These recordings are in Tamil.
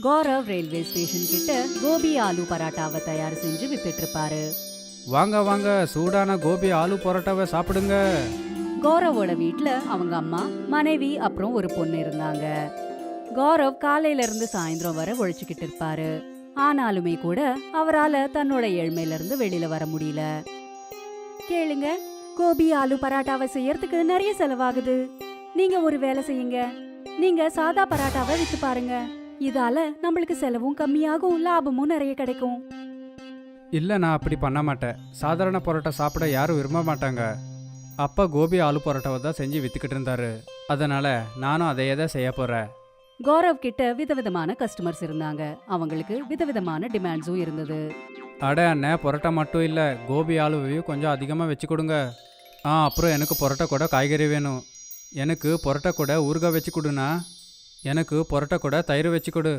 கௌரவ் ரயில்வே ஸ்டேஷன் கிட்ட கோபி ஆலு பராட்டாவை தயார் செஞ்சு வித்துட்டு இருப்பாரு. வாங்க வாங்க, சூடான கோபி ஆலு பரோட்டாவை சாப்பிடுங்க. கௌரவோட வீட்ல அவங்க அம்மா, மனைவி அப்புறம் ஒரு பொண்ணு இருந்தாங்க. கௌரவ் காலையில இருந்து சாயந்தரம் வரை உழைச்சுக்கிட்டு இருப்பாரு. ஆனாலுமே கூட அவரால தன்னோட ஏழ்மையில இருந்து வெளியில வர முடியல. கேளுங்க, கோபி ஆலு பராட்டாவை செய்யறதுக்கு நிறைய செலவாகுது. நீங்க ஒரு வேலை செய்யுங்க, நீங்க சாதா பராட்டாவை வித்து பாருங்க. இதால நம்மளுக்கு செலவும் கம்மியாகும், லாபமும் நிறைய கிடைக்கும். இல்லை, நான் அப்படி பண்ண மாட்டேன். சாதாரண பரோட்டா சாப்பிட யாரும் விரும்ப மாட்டாங்க. அப்பா கோபி ஆலு பரோட்டாவை தான் செஞ்சு வித்துக்கிட்டு இருந்தாரு. அதனால நானும் அதையே தான் செய்ய போறேன். கௌரவ் கிட்ட விதவிதமான கஸ்டமர்ஸ் இருந்தாங்க. அவங்களுக்கு விதவிதமான டிமாண்ட்ஸும் இருந்தது. அட அண்ணே, பரோட்டா மட்டும் இல்லை, கோபி ஆலுவையும் கொஞ்சம் அதிகமாக வச்சு கொடுங்க. அப்புறம் எனக்கு பரோட்டா கூட காய்கறி வேணும். எனக்கு பரோட்டா கூட ஊறுகாய் வச்சு கொடுண்ணா. எனக்கு பரோட்டா கூட தயிர் வச்சு கொடு.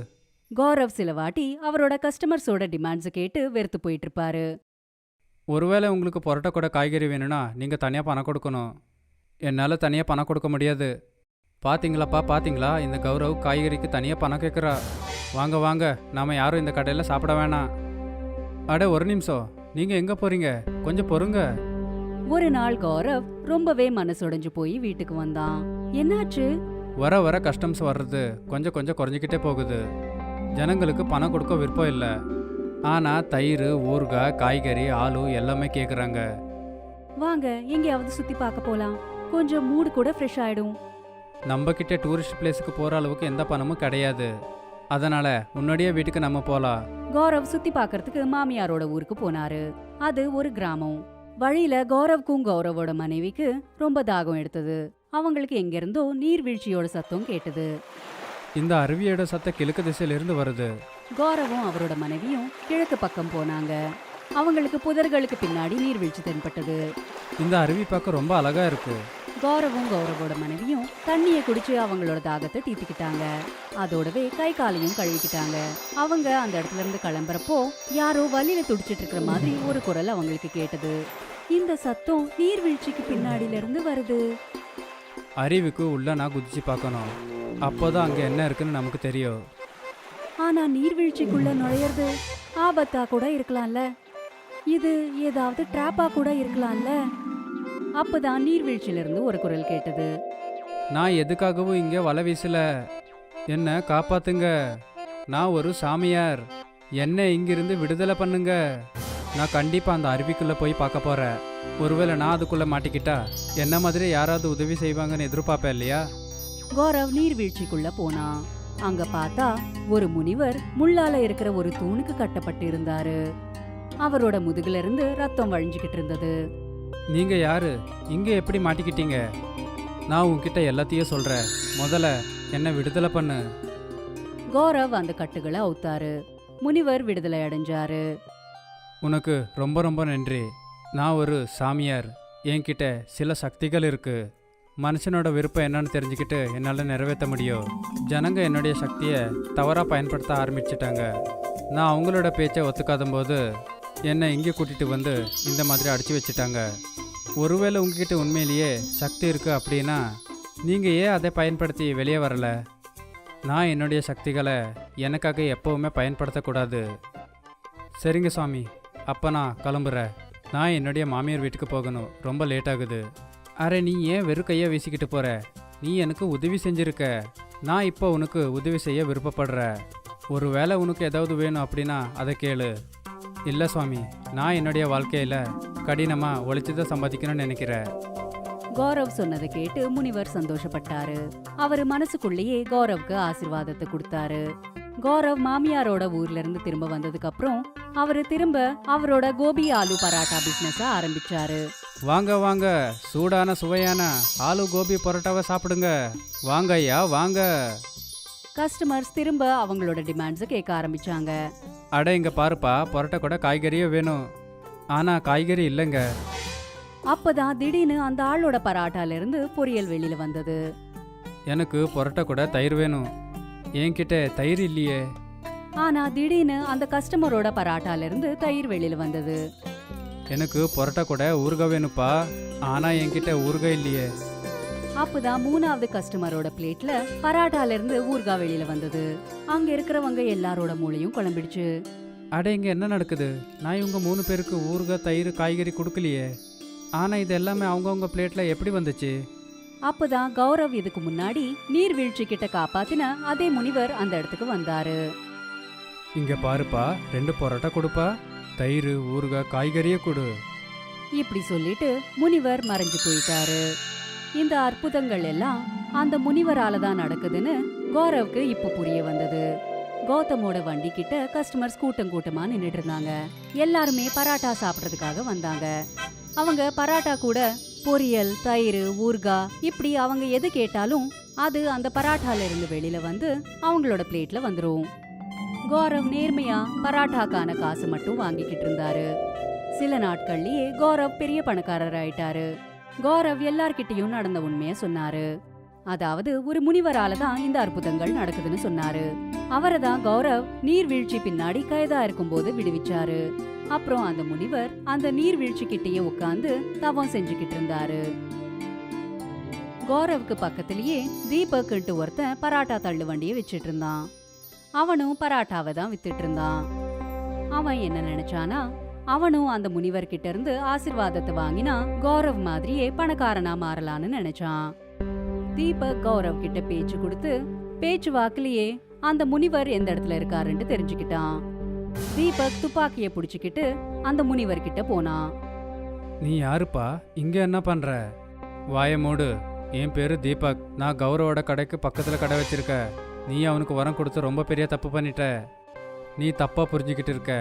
கௌரவ் சில வாட்டி அவரோட கஸ்டமர்ஸோட டிமாண்ட்ஸ் கேட்டு வெறுத்து போயிட்டு இருப்பாரு. ஒருவேளை உங்களுக்கு பரோட்டா கூட காய்கறி வேணும்னா நீங்கள் தனியாக பணம் கொடுக்கணும். என்னால் தனியாக பணம் கொடுக்க முடியாது. பாத்தீங்களாப்பா, பாத்தீங்களா, இந்த கௌரவ் காய்கறிக்கு தனியாக பணம் கேட்குறா. வாங்க வாங்க, நாம் யாரும் இந்த கடையில் சாப்பிட வேணாம். அட ஒரு நிமிஷம், நீங்கள் எங்கே போகிறீங்க? கொஞ்சம் பொறுங்க. ஒரு நாள் கௌரவ் ரொம்பவே மனசுடைஞ்சு போய் வீட்டுக்கு வந்தான். என்னாச்சு? வர வர கஸ்டம்ஸ் வர்றது கொஞ்சம் கொஞ்சம் குறைஞ்சிக்கிட்டே போகுது. ஜனங்களுக்கு பணம் கொடுக்க விருப்பம் இல்லை. ஆனால் தயிர், ஊறுகாய், காய்கறி, ஆலு எல்லாமே கேட்குறாங்க. வாங்க எங்கேயாவது சுத்தி பார்க்க போலாம், கொஞ்சம் மூடு கூட ஃப்ரெஷ் ஆயிடும். நம்ம கிட்ட டூரிஸ்ட் பிளேஸுக்கு போகிற அளவுக்கு எந்த பணமும் கிடையாது. அதனால முன்னாடியே வீட்டுக்கு நம்ம போகலாம். கௌரவ் சுத்தி பார்க்கறதுக்கு மாமியாரோட ஊருக்கு போனாரு. அது ஒரு கிராமம். வழியில கௌரவ்க்கும் கௌரவோட மனைவிக்கு ரொம்ப தாகம் எடுத்தது. அவங்களுக்கு எங்கிருந்தோ நீர்வீழ்ச்சியோட சத்தம் கேட்டது. இந்த அருவியோட சத்தம் கிழக்கு திசையிலிருந்து வருது. கௌரவும் அவரோட மனைவியும் கிழக்கு பக்கம் போனாங்க. அவங்களுக்கு புதர்களுக்கு பின்னாடி நீர்வீழ்ச்சி தென்பட்டது. இந்த அருவி பார்க்க ரொம்ப அழகா இருக்கு. கௌரவும் கௌரவோட மனைவியும் தண்ணியை குடிச்சு அவங்களோட தாகத்தை தீர்த்துக்கிட்டாங்க. அதோடவே கை காலையும் கழுவிக்கிட்டாங்க. அவங்க அந்த இடத்துல இருந்து கிளம்புறப்போ யாரோ வலியில துடிச்சிட்டு இருக்கிற மாதிரி ஒரு குரல் அவங்களுக்கு கேட்டது. இந்த சத்தம் நீர்வீழ்ச்சிக்கு பின்னாடில இருந்து வருது. அருவிக்கு உள்ள நான் குதிச்சு பார்க்கணும். அப்போதான் அங்கே என்ன இருக்குன்னு நமக்கு தெரியும். ஆனா நீர்வீழ்ச்சிக்குள்ள நுழையிறது ஆபத்தா கூட இருக்கலாம்ல. இது ஏதாவது டிராப்பா கூட இருக்கலாம்ல. அப்பதான் நீர்வீழ்ச்சியில இருந்து ஒரு குரல் கேட்டது. நான் எதுக்காகவும் இங்கே வலை வீசல. என்ன காப்பாத்துங்க. நான் ஒரு சாமியார். என்னை இங்கிருந்து விடுதலை பண்ணுங்க. நான் கண்டிப்பா அந்த அருவிக்குள்ள போய் பார்க்க போறேன். ஒருவேளை நான் அதுக்குள்ள மாட்டிக்கிட்டா என்ன மாதிரி யாராவது உதவி செய்வாங்கன்னு எதிர்பார்ப்பேன் இல்லையா? கௌரவ் நீர்வீழ்ச்சிக்குள்ள போனான். அங்க பார்த்தா ஒரு முனிவர் முள்ளால இருக்கிற ஒரு தூணுக்கு கட்டப்பட்டு இருந்தாரு. அவரோட முதுகுல இருந்து ரத்தம் வழிஞ்சுக்கிட்டு இருந்தது. நீங்க யாரு? இங்க எப்படி மாட்டிக்கிட்டீங்க? நான் உன்கிட்ட எல்லாத்தையும் சொல்றேன். முதல்ல என்ன விடுதலை பண்ணு. கௌரவ் அந்த கட்டுகளை அவுத்தாரு. முனிவர் விடுதலை அடைஞ்சாரு. உனக்கு ரொம்ப ரொம்ப நன்றி. நான் ஒரு சாமியார். என்கிட்ட சில சக்திகள் இருக்கு. மனுஷனோட விருப்பம் என்னன்னு தெரிஞ்சுக்கிட்டு என்னால் நிறைவேற்ற முடியும். ஜனங்க என்னுடைய சக்தியை தவறாக பயன்படுத்த ஆரம்பிச்சிட்டாங்க. நான் அவங்களோட பேச்சை ஒத்துக்காத போது என்னை இங்கே கூட்டிகிட்டு வந்து இந்த மாதிரி அடித்து வச்சுட்டாங்க. ஒருவேளை உங்ககிட்ட உண்மையிலேயே சக்தி இருக்குது அப்படின்னா நீங்கள் ஏன் அதை பயன்படுத்தி வெளியே வரலை? நான் என்னுடைய சக்திகளை எனக்காக எப்போவுமே பயன்படுத்தக்கூடாது. சரிங்க சுவாமி, அப்போ நான் கிளம்புறேன். நான் என்னுடைய மாமியார் வீட்டுக்கு போகணும். ரொம்ப லேட் ஆகுது. அரே, நீ ஏன் வெறும் கையை வீசிக்கிட்டு போகிற? நீ எனக்கு உதவி செஞ்சுருக்க. நான் இப்போ உனக்கு உதவி செய்ய விருப்பப்படுற. ஒரு வேளை உனக்கு ஏதாவது வேணும் அப்படின்னா அதை கேளு. இல்லை சுவாமி, நான் என்னுடைய வாழ்க்கையில் கடினமாக உழைச்சி தான் சம்பாதிக்கணும்னு நினைக்கிறேன். கௌரவ் சொன்னதை கேட்டு முனிவர் சந்தோஷப்பட்டாரு. அவர் மனசுக்குள்ளேயே கௌரவ்க்கு ஆசீர்வாதத்தை கொடுத்தாரு. கௌரவ் மாமியாரோட ஊர்ல இருந்து திரும்ப வந்ததுக்கு அப்புறம் அவரு திரும்ப அவரோட கோபி ஆலு பராட்டா பிசினஸ் ஆரம்பிச்சாரு. வாங்க வாங்க, சூடான சுவையான ஆலு கோபி பரோட்டாவை சாப்பிடுங்க. வாங்க ஐயா, வாங்க. கஸ்டமர்ஸ் திரும்ப அவங்களோட டிமாண்ட்ஸை கேட்க ஆரம்பிச்சாங்க. அட இங்க பாருப்பா, பரோட்டா கூட காய்கறியும் வேணும். ஆனா காய்கறி இல்லைங்க. அப்பதான் திடீர்னு அந்த ஆளோட பராட்டால இருந்து பொரியல் வெளியில வந்தது. எனக்கு பரோட்டா கூட தயிர் வேணும். என்கிட்ட தயிர் இல்லையே. ஆனா திடீர்னு அந்த கஸ்டமரோட பராட்டால இருந்து தயிர் வெளியில வந்தது. எனக்கு பரோட்டா கூட ஊறுகாய் வேணுப்பா. ஆனா என்கிட்ட ஊறுகாய் இல்லையே. அப்பதான் 3வது கஸ்டமரோட பிளேட்ல பராட்டால இருந்து ஊர்காய் வெளியில வந்தது. அங்க இருக்கிறவங்க எல்லாரோட மூளையும் குழம்பிடுச்சு. அட இங்கே என்ன நடக்குது? நான் இவங்க 3 பேருக்கு ஊறுகாய் தயிர் காய்கறி கொடுக்கலையே. ஆனால் இது எல்லாமே அவங்கவுங்க பிளேட்டில் எப்படி வந்துச்சு? அப்பதான் கௌரவ் இதுக்கு முன்னாடி நீர்வீழ்ச்சி கிட்ட காப்பாத்தின அதே முனிவர் அந்த இடத்துக்கு வந்தாரு. இங்கே பாருப்பா, 2 பரோட்டா கொடுப்பா, தயிர் ஊறுகாய் காய்கறியே கொடு. இப்படி சொல்லிட்டு முனிவர் மறைஞ்சு போயிட்டாரு. இந்த அற்புதங்கள் எல்லாம் அந்த முனிவரால தான் நடக்குதுன்னு கௌரவ்க்கு இப்ப புரிய வந்தது. கௌதமோட வண்டி கிட்ட கஸ்டமர்ஸ் கூட்டம் கூட்டமா நின்னுட்டு இருந்தாங்க. எல்லாருமே பராட்டா சாப்பிடறதுக்காக வந்தாங்க. அவங்க பராட்டா கூட பொரியல், தயிர், ஊறுகாய் இப்படி அவங்க எது கேட்டாலும் அது அந்த பராட்டால இருந்து வெளியில வந்து அவங்களோட பிளேட்ல வந்துரும். கௌரவ் நேர்மையா பராட்டாக்கான காசு மட்டும் வாங்கிக்கிட்டு இருந்தாரு. சில நாட்கள்லயே கௌரவ் பெரிய பணக்காரர் ஆயிட்டாரு. கௌரவ் எல்லார்கிட்டயும் நடந்த உண்மைய சொன்னாரு. அதாவது ஒரு முனிவரால தான் இந்த அற்புதங்கள் நடக்குதுன்னு சொன்னாரு. அவரை தான் கௌரவ் நீர்வீழ்ச்சி பின்னாடி கைதா இருக்கும்போது விடுவிச்சாரு. அப்புறம் அந்த முனிவர் அந்த நீர்வீழ்ச்சி கிட்டயே உட்கார்ந்து தவம் செஞ்சுக்கிட்டு இருந்தாரு. கௌரவுக்கு பக்கத்திலேயே தீபக்ன்ட்டு ஒருத்தன் பராட்டா தள்ளு வண்டியை வச்சிட்டு இருந்தான். அவனும் பராட்டாவை தான் வித்துட்டு இருந்தான். அவன் என்ன நினைச்சானா, அவனும் அந்த முனிவர் கிட்ட இருந்து ஆசீர்வாதத்தை வாங்கினா கௌரவ் மாதிரியே பணக்காரனா மாறலான்னு நினைச்சான். தீபக் கௌரவ் கிட்ட பேச்சு கொடுத்து பேச்சு வாக்குலயே அந்த முனிவர் எந்த இடத்துல இருக்காருன்னு தெரிஞ்சுக்கிட்டான். தீபக் துப்பாக்கிய புடிச்சுக்கிட்டு அந்த முனிவர் கிட்ட போனான். நீ யாருப்பா? இங்கே என்ன பண்ணுற? வாய மூடு. என் பேரு தீபக். நான் கௌரவோட கடைக்கு பக்கத்தில் கடை வச்சிருக்க. நீ அவனுக்கு வரம் கொடுத்து ரொம்ப பெரிய தப்பு பண்ணிட்ட. நீ தப்பாக புரிஞ்சுக்கிட்டு இருக்க.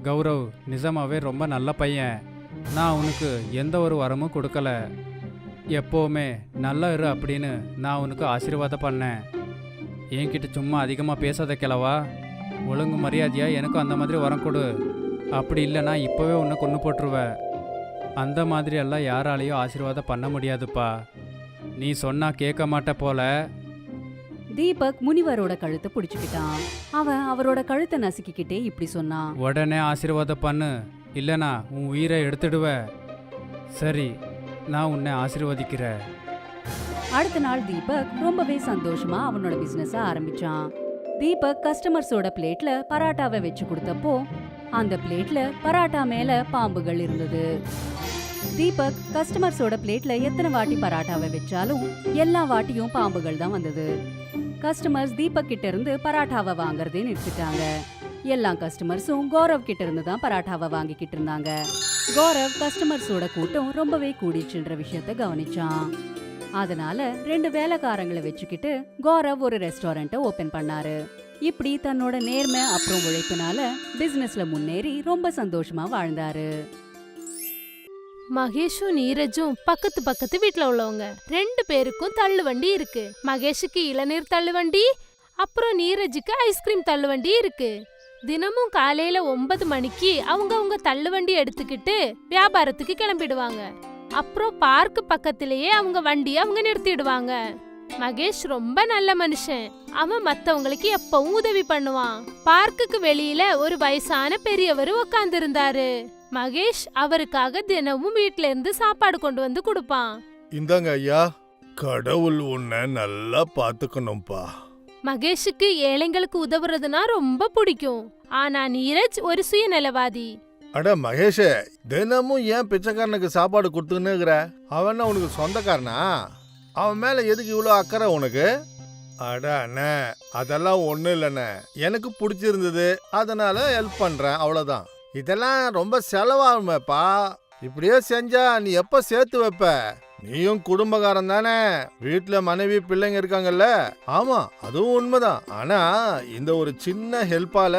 கௌரவ் நிஜமாவே ரொம்ப நல்ல பையன். நான் அவனுக்கு எந்த ஒரு வரமும் கொடுக்கல. எப்போவுமே நல்லா இரு அப்படின்னு நான் உனக்கு ஆசீர்வாதம் பண்ணேன். என்கிட்ட சும்மா அதிகமாக பேசாத கிழவா. ஒழுங்கு மரியாதையாக எனக்கும் அந்த மாதிரி வரம் கொடு. அப்படி இல்லைனா இப்போவே உன்னை கொன்று போட்டுருவேன். அந்த மாதிரி எல்லாம் யாராலையும் ஆசீர்வாதம் பண்ண முடியாதுப்பா. நீ சொன்னா கேட்க மாட்ட போல. தீபக் முனிவரோட கழுத்தை பிடிச்சுக்கிட்டான். அவன் அவரோட கழுத்தை நசுக்கிக்கிட்டே இப்படி சொன்னான். உடனே ஆசீர்வாதம் பண்ணு, இல்லைனா உன் உயிரை எடுத்துடுவ. சரி, நான் உன்னை ஆசீர்வதிக்கிறேன். அடுத்த நாள் தீபக் ரொம்பவே சந்தோஷமா அவனோட பிசினஸ் ஆரம்பிச்சான். தீபக் கஸ்டமர்ஸோட பிளேட்ல பராட்டாவை வச்சு கொடுத்தப்போ அந்த பிளேட்ல பராட்டா மேல பாம்புகள் இருந்தது. தீபக் கஸ்டமர்ஸோட பிளேட்ல எத்தனை வாட்டி பராட்டாவை வச்சாலும் எல்லா வாட்டியும் பாம்புகள் தான் வந்தது. கஸ்டமர்ஸ் தீபக் கிட்ட இருந்து பராட்டாவை வாங்குறதே நிறுத்திட்டாங்க. எல்லா கஸ்டமர்ஸும் கௌரவ் கிட்ட இருந்து தான் பராட்டாவை வாங்கிக்கிட்டு இருந்தாங்க. கௌரவ் கஸ்டமர்ஸோட கூட்டம் ரொம்பவே கூடிச்சுன்ற விஷயத்த கவனிச்சான். அதனால 2 வேலைக்காரங்களை வச்சுக்கிட்டு கௌரவ் ஒரு ரெஸ்டாரண்ட்டை ஓபன் பண்ணாரு. இப்படி தன்னோட நேர்மை அப்புறம் உழைப்புனால பிசினஸ்ல முன்னேறி ரொம்ப சந்தோஷமா வாழ்ந்தாரு. மகேஷும் நீரஜும் பக்கத்து பக்கத்து வீட்ல உள்ளவங்க. 2 பேருக்கும் தள்ளு வண்டி இருக்கு. மகேஷுக்கு இளநீர் தள்ளு வண்டி, அப்புறம் நீரஜுக்கு ஐஸ்கிரீம் தள்ளு வண்டி இருக்கு. தினமும் காலையில 9 மணிக்கு அவங்க தள்ளு வண்டி எடுத்துக்கிட்டு வியாபாரத்துக்கு கிளம்பிடுவாங்க. அப்புறம் பார்க் பக்கத்திலேயே அவங்க வண்டியை அவங்க நிறுத்திடுவாங்க. மகேஷ் ரொம்ப நல்ல மனுஷன். அவன் மத்தவங்களுக்கு எப்பவும் உதவி பண்ணுவான். பார்க்குக்கு வெளியில ஒரு வயசான பெரியவர் உட்கார்ந்து இருந்தாரு. மகேஷ் அவருக்காக தினமும் வீட்ல இருந்து சாப்பாடு கொண்டு வந்து கொடுப்பான். இந்தாங்க ஐயா, கடவுள் உன்னை நல்லா பாத்துக்கணும்பா. மகேஷுக்கு ஏழைங்களுக்கு உதவுறதுனா ரொம்ப பிடிக்கும். ஆனா நீரஜ் ஒரு சுயநலவாதி. அட மகேஷே, தினமும் ஏன் பிச்சைக்காரனுக்கு சாப்பாடு கொடுத்துன்னு இருக்கிற? அவன் உனக்கு சொந்தக்காரனா? அவன் மேல எதுக்கு இவ்வளோ அக்கறை உனக்கு? அட அண்ணே, அதெல்லாம் ஒன்றும் இல்லைண்ணே. எனக்கு பிடிச்சிருந்தது, அதனால ஹெல்ப் பண்றேன், அவ்வளோதான். இதெல்லாம் ரொம்ப செலவாகுமேப்பா. இப்படியே செஞ்சா நீ எப்ப சேர்த்து வைப்ப? நீயும் குடும்பக்காரன் தானே, வீட்டுல மனைவி பிள்ளைங்க இருக்காங்கல்ல. ஆமா, அதுவும் உண்மைதான். ஆனா இந்த ஒரு சின்ன ஹெல்ப்பால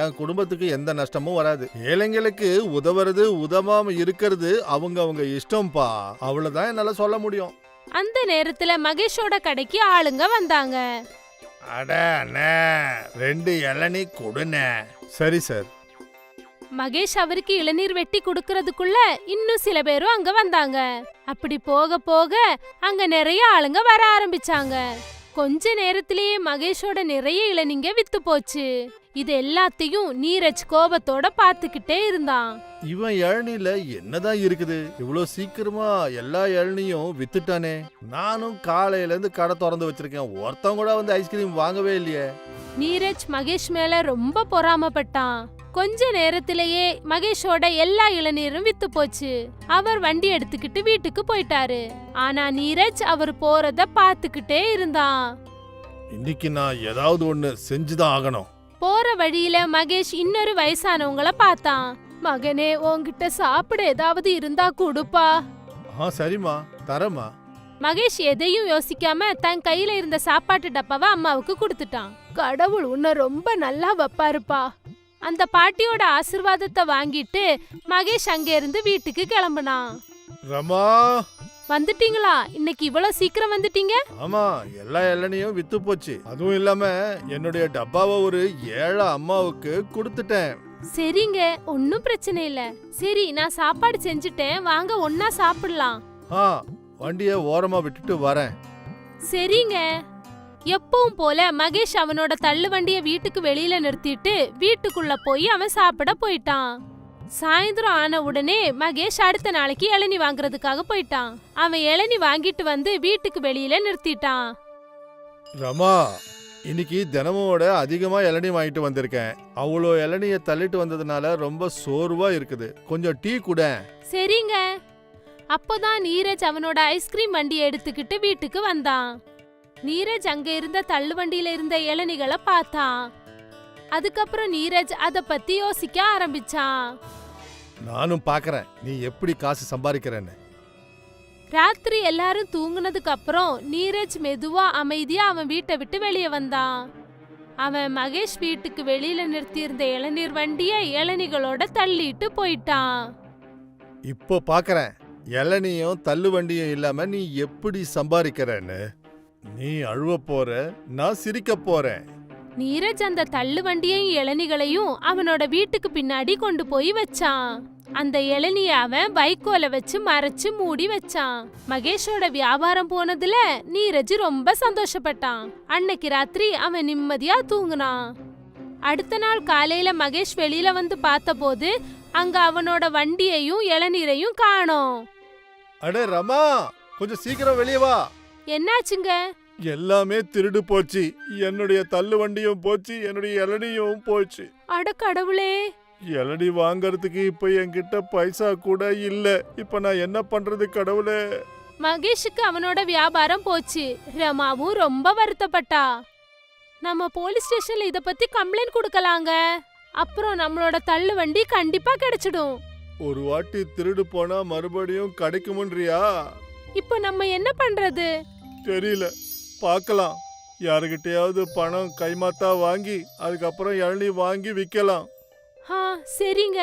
என் குடும்பத்துக்கு எந்த நஷ்டமும் வராது. ஏழைங்களுக்கு உதவுறது உதவாம இருக்கிறது அவங்க இஷ்டம்பா. அவ்வளவுதான் என்னால சொல்ல முடியும். அந்த நேரத்துல மகேஷோட கடைக்கு ஆளுங்க வந்தாங்க. அட அண்ணே, 2 இளநீ கொடுண்ணே. சரி சார். மகேஷ் அவருக்கு இளநீர் வெட்டி குடுக்கறதுக்குள்ள இன்னும் சில பேரும் அங்க வந்தாங்க. அப்படி போக போக அங்க நிறைய ஆளுங்க வர ஆரம்பிச்சாங்க. கொஞ்ச நேரத்திலேயே மகேஷோட நிறைய இளநீங்க வித்து போச்சு. இது எல்லாத்தையும் நீரஜ் கோபத்தோட பாத்துக்கிட்டே இருந்தான். இவன் இளநில என்னதான் இருக்குது, இவ்வளவு சீக்கிரமா எல்லா இளநியும் வித்துட்டானே. நானும் காலையில இருந்து கடை திறந்து வச்சிருக்கேன், ஒருத்தன் கூட வந்து ஐஸ்கிரீம் வாங்கவே இல்லையே. நீரஜ் மகேஷ் மேல ரொம்ப பொறாமப்பட்டான். கொஞ்ச நேரத்திலேயே மகேஷோட எல்லா இளநீரும் வித்து போச்சு. அவர் வண்டி எடுத்துக்கிட்டு வீட்டுக்கு போயிட்டாரு. ஆனா நீரஜ் அவர் போறத பாத்துக்கிட்டே இருந்தான். இன்னைக்கு நான் ஏதாவது ஒண்ணு செஞ்சுதான் ஆகணும். போற வழியில மகேஷ் இன்னொரு வயசானவங்கள பார்த்தான். மகனே, உன்கிட்ட சாப்பிட ஏதாவது இருந்தா கொடுப்பா. சரிம்மா, தரமா. மகேஷ் எதையும் யோசிக்காம தன் கையில இருந்த சாப்பாட்டு டப்பாவை அம்மாவுக்கு கொடுத்துட்டான். கடவுள் உன்னை ரொம்ப நல்லா வைப்பாருப்பா. அந்த பாட்டியோட ஆசிர்வாதத்தை வாங்கிட்டு மகேஷ் அங்க இருந்து வீட்டுக்கு கிளம்புனான். ரமா, வந்துட்டீங்களா? இன்னைக்கு இவ்வளவு சீக்கிரம் வந்துட்டீங்க? ஆமா, எல்லா இளநியும் வித்து போச்சு. அதுவும் இல்லாம என்னுடைய டப்பாவை ஒரு ஏழை அம்மாவுக்கு கொடுத்துட்டேன். சரிங்க, ஒன்னும் பிரச்சனை இல்ல. சரி, நான் சாப்பாடு செஞ்சுட்டேன், வாங்க ஒன்னா சாப்பிடலாம். வண்டிய ஓரமா விட்டுட்டு வரேன். சரிங்க. எப்பவும் போல மகேஷ் அவனோட தள்ளு வண்டிய வீட்டுக்கு வெளியில நிறுத்திட்டு வீட்டுக்குள்ள போய் அவன் சாப்பிட போயிட்டான். சாயந்தரம் ஆன உடனே மகேஷ் அடுத்த நாளைக்கு இளநீ வாங்குறதுக்காக போயிட்டான். அவன் இளநீ வாங்கிட்டு வந்து வீட்டுக்கு வெளியில நிறுத்திட்டான். ரமா, இன்னைக்கு தினமோட அதிகமா இளநீ வாங்கிட்டு வந்திருக்கேன். அவ்வளோ இளநிய தள்ளிட்டு வந்ததுனால ரொம்ப சோர்வா இருக்குது, கொஞ்சம் டீ கூட. சரிங்க. அப்போதான் நீரஜ் அவனோட ஐஸ்கிரீம் வண்டியை எடுத்துக்கிட்டு வீட்டுக்கு வந்தான். நீரஜ் அங்க இருந்த தள்ளு வண்டியில இருந்த இளநிகளை பார்த்தான். அதுக்கப்புறம் நீரஜ் அத பத்தி யோசிக்க ஆரம்பிச்சான். நானும் பாக்குறேன் நீ எப்படி காசு சம்பாதிக்கிறேன்னு. ராத்திரி எல்லாரும் தூங்குனதுக்கு அப்புறம் நீரஜ் மெதுவா அமைதியா அவன் வீட்டை விட்டு வெளியே வந்தான். அவன் மகேஷ் வீட்டுக்கு வெளியில நிறுத்தியிருந்த இளநீர் வண்டிய இளநிகளோட தள்ளிட்டு போயிட்டான். இப்போ பாக்குறேன் இளநியும் தள்ளு வண்டியும் இல்லாம நீ எப்படி சம்பாதிக்கிறேன்னு. நீ அழுவ போற, நான் சிரிக்க போறேன். நீரஜ் அந்த தள்ளு வண்டியையும் இளநிகளையும் அவனோட வீட்டுக்கு பின்னாடி கொண்டு போய் வச்சான். அந்த இளநிய அவன் வைக்கோல வச்சு மறைச்சு மூடி வச்சான். மகேஷோட வியாபாரம் போனதுல நீரஜ் ரொம்ப சந்தோஷப்பட்டான். அன்னைக்கு ராத்திரி அவன் நிம்மதியா தூங்குனான். அடுத்த நாள் காலையில மகேஷ் வெளியில வந்து பார்த்தபோது அங்க அவனோட வண்டியையும் இளநீரையும் காணோம். அடே ரமா, கொஞ்சம் சீக்கிரம் வெளியே வா. என்னாச்சுங்க? எல்லாமே திருடு போச்சு. என்னுடைய தள்ளு வண்டியும் போச்சு, என்னுடைய இளநியும் போச்சு. அட கடவுளே! இளநி வாங்கறதுக்கு இப்ப என்கிட்ட பைசா கூட இல்ல. இப்ப நான் என்ன பண்றது கடவுளே? மகேஷுக்கு அவனோட வியாபாரம் போச்சு. ரமாவும் ரொம்ப வருத்தப்பட்டா. நம்ம போலீஸ் ஸ்டேஷன்ல இத பத்தி கம்ப்ளைண்ட் கொடுக்கலாங்க. அப்புறம் நம்மளோட தள்ளு வண்டி கண்டிப்பா கிடைச்சிடும். ஒரு வாட்டி திருடு போனா மறுபடியும் கிடைக்கும்ன்றியா? இப்போ நம்ம என்ன பண்றது? தெரியல, பார்க்கலாம். யாருகிட்டயாவது பணம் கைமாத்தா வாங்கி அதுக்கப்புறம் இளநீ வாங்கி விக்கலாம். சரிங்க.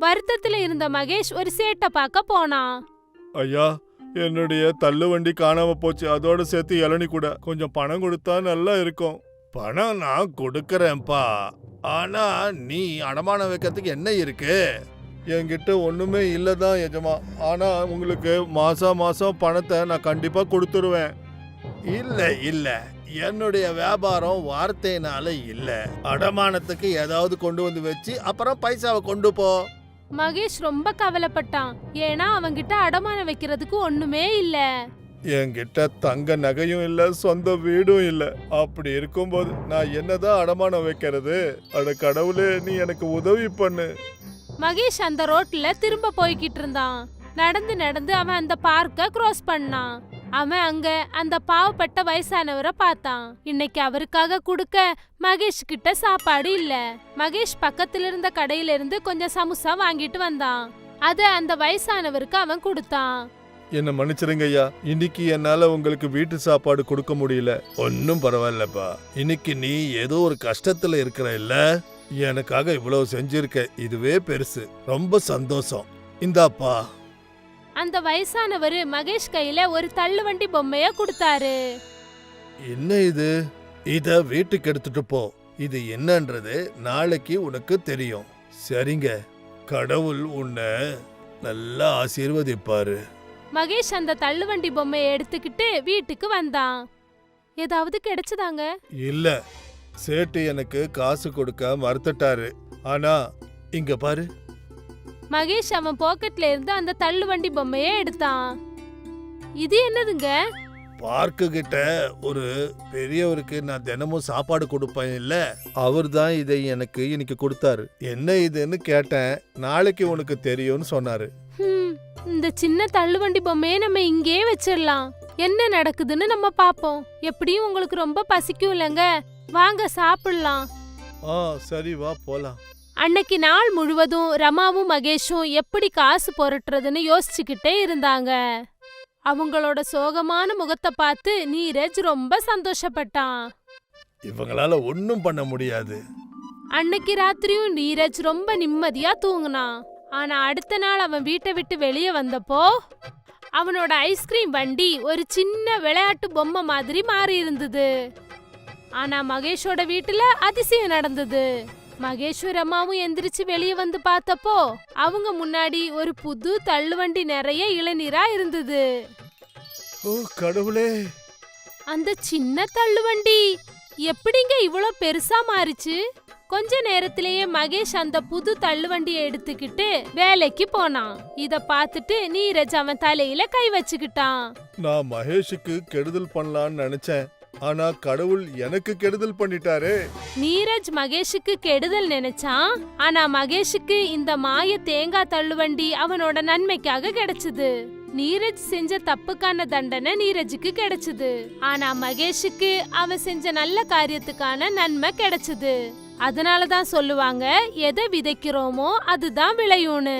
வருத்தத்துல இருந்த மகேஷ் ஒரு சேட்டை பார்க்க போனான். ஐயா, என்னுடைய தள்ளு வண்டி காணாம போச்சு, அதோட சேர்த்து இளநீ கூட. கொஞ்சம் பணம் கொடுத்தா நல்லா இருக்கும். பணம் நான் கொடுக்கறேன்ப்பா, ஆனா நீ அடமானம் வைக்கிறதுக்கு என்ன இருக்கு? என்கிட்ட ஒண்ணுமே இல்லதான் எஜமா, ஆனா உங்களுக்கு மாசம் மாசம் பணத்தை நான் கண்டிப்பா கொடுத்துருவேன். இல்ல இல்ல, என்னுடைய வியாபாரம் வார்த்தையினால இல்ல. அடமானத்துக்கு ஏதாவது கொண்டு வந்து வச்சு அப்புறம் பைசாவை கொண்டு போ. மகேஷ் ரொம்ப கவலைப்பட்டான். ஏன்னா அவங்கிட்ட அடமானம் வைக்கிறதுக்கு ஒண்ணுமே இல்ல. என்கிட்ட தங்க நகையும் இல்ல, சொந்த வீடும் இல்ல. அப்படி இருக்கும்போது நான் என்னதான் அடமானம் வைக்கிறது? அட கடவுளே, நீ எனக்கு உதவி பண்ணு. மகேஷ் அந்த ரோட்ல திரும்ப போய்கிட்டு இருந்தான். நடந்து நடந்து அவன் அந்த பார்க்க கிராஸ் பண்ணான். அவன் அங்க அந்த பாவப்பட்ட வயசானவரை பார்த்தான். இன்னைக்கு அவருக்காக கொடுக்க மகேஷ் கிட்ட சாப்பாடு இல்ல. மகேஷ் பக்கத்துல இருந்த கடையில இருந்து கொஞ்சம் சமுசா வாங்கிட்டு வந்தான். அத அந்த வயசானவருக்கு அவன் கொடுத்தான். என்ன மன்னிச்சிருங்க ஐயா, இன்னைக்கு என்னால உங்களுக்கு வீட்டு சாப்பாடு கொடுக்க முடியல. ஒன்னும் பரவாயில்லப்பா. இன்னைக்கு நீ ஏதோ ஒரு கஷ்டத்துல இருக்கிற இல்ல, எனக்காக இவ்வளவு செஞ்சிருக்க, இதுவே பெருசு. ரொம்ப சந்தோஷம். இந்தாப்பா. அந்த வயசானவரு மகேஷ் கையில ஒரு தள்ளுவண்டி பொம்மைய கொடுத்தாரு. என்ன இது? இத வீட்டுக்கு எடுத்துட்டு போ. இது என்னன்றது நாளைக்கு உனக்கு தெரியும். சரிங்க, கடவுள் உன்னை நல்லா ஆசீர்வதிப்பாரு. மகேஷ் அந்த தள்ளுவண்டி பொம்மையை எடுத்துக்கிட்டு வீட்டுக்கு வந்தான். ஏதாவது கிடைச்சதாங்க? இல்ல, சேட்டு எனக்கு காசு கொடுக்க மறுத்துட்டாரு. ஆனா இங்க பாரு. மகேஷ் அவன் பாக்கெட்ல இருந்து அந்த தள்ளுவண்டி பொம்மையை எடுத்தான். இது என்னதுங்க? பார்க்கு கிட்ட ஒரு பெரியவருக்கு நான் தினமும் சாப்பாடு கொடுப்பேன் இல்ல, அவர் தான் இதை எனக்கு இன்னைக்கு கொடுத்தாரு. என்ன இதுன்னு கேட்டேன். நாளைக்கு உனக்கு தெரியும்னு சொன்னாரு. இந்த சின்ன தள்ளுவண்டி பொம்மையை நம்ம இங்கேயே வச்சிடலாம். என்ன நடக்குதுன்னு நம்ம பாப்போம். எப்படியும் உங்களுக்கு ரொம்ப பசிக்கும் இல்லங்க, வாங்க சாப்பிடலாம். சரி வா போலாம். அன்னைக்கு நாள் முழுவதும் ரமாவும் மகேஷும் எப்படி காசு புரட்டுறதுன்னு யோசிச்சுக்கிட்டே இருந்தாங்க. அவங்களோட சோகமான முகத்தை பார்த்து நீரஜ் ரொம்ப சந்தோஷப்பட்டான். இவங்களால ஒன்னும் பண்ண முடியாது. அன்னைக்கு ராத்திரியும் நீரஜ் ரொம்ப நிம்மதியா தூங்குனான். ஆனா அடுத்த நாள் அவன் வீட்டை விட்டு வெளியே வந்தப்போ அவனோட ஐஸ்கிரீம் வண்டி ஒரு சின்ன விளையாட்டு பொம்மை மாதிரி மாறி இருந்தது. ஆனா மகேஷோட வீட்டுல அதிசயம் நடந்தது. மகேஷும் ரமாவும் எந்திரிச்சு வெளியே வந்து பார்த்தப்போ அவங்க முன்னாடி ஒரு புது தள்ளுவண்டி நிறைய இளநீரா இருந்தது. ஓ கடவுளே! அந்த சின்ன தள்ளுவண்டி எப்படிங்க இவ்வளோ பெருசா மாறிச்சு? கொஞ்ச நேரத்திலேயே மகேஷ் அந்த புது தள்ளுவண்டியை எடுத்துக்கிட்டு வேலைக்கு போனான். இத பார்த்துட்டு நீரஜ் அவன் தலையில கை வச்சுக்கிட்டான். நான் மகேஷுக்கு கெடுதல் பண்ணலான்னு நினைச்சேன். ஆனா கடவுள் எனக்கு கெடுதல் பண்ணிட்டாரே. நீரஜ் மகேஷுக்கு கெடுதல் நினைச்சான். ஆனா மகேஷுக்கு இந்த மாய தேங்காய் தள்ளுவண்டி அவனோட நன்மைக்காக கிடைச்சது. நீரஜ் செஞ்ச தப்புக்கான தண்டனை நீரஜுக்கு கிடைச்சது. ஆனா மகேஷுக்கு அவன் செஞ்ச நல்ல காரியத்துக்கான நன்மை கிடைச்சது. அதனாலதான் சொல்லுவாங்க, எதை விதைக்கிறோமோ அதுதான் விளையும்னு.